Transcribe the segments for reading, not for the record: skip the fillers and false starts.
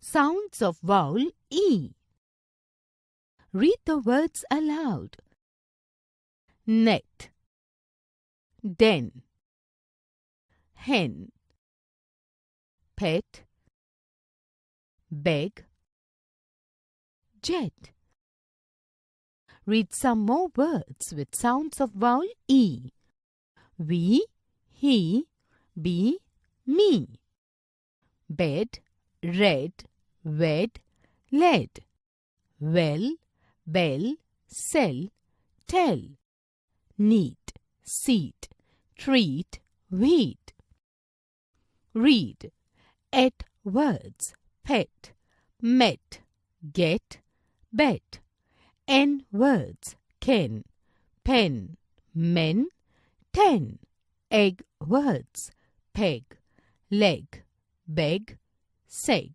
Sounds of vowel E. Read the words aloud. Net, den, hen, pet, beg, jet. Read some more words with sounds of vowel E. We, he, be, me. Bed, red, wed, led. Well, bell, sell, tell. Neat, seat, treat, wheat. Read. Et words, pet, met, get, bet. En words, ken, pen, men, ten. Egg words, peg, leg, beg, seg.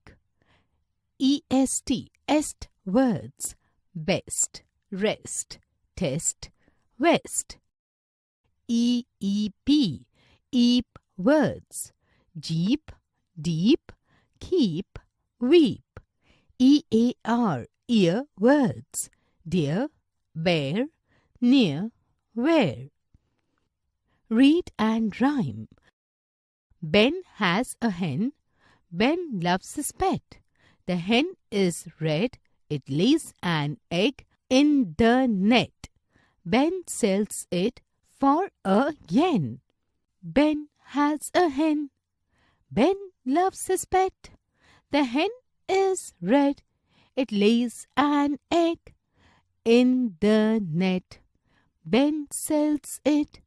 Est words, best, rest, test, west. Eep words, jeep, deep, keep, weep. Ear words, dear, bear, near, where. Read and rhyme. Ben has a hen. Ben loves his pet. The hen is red. It lays an egg in the net. Ben sells it for a yen. Ben has a hen. Ben loves his pet. The hen is red. It lays an egg in the net. Ben sells it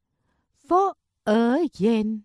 for a yen.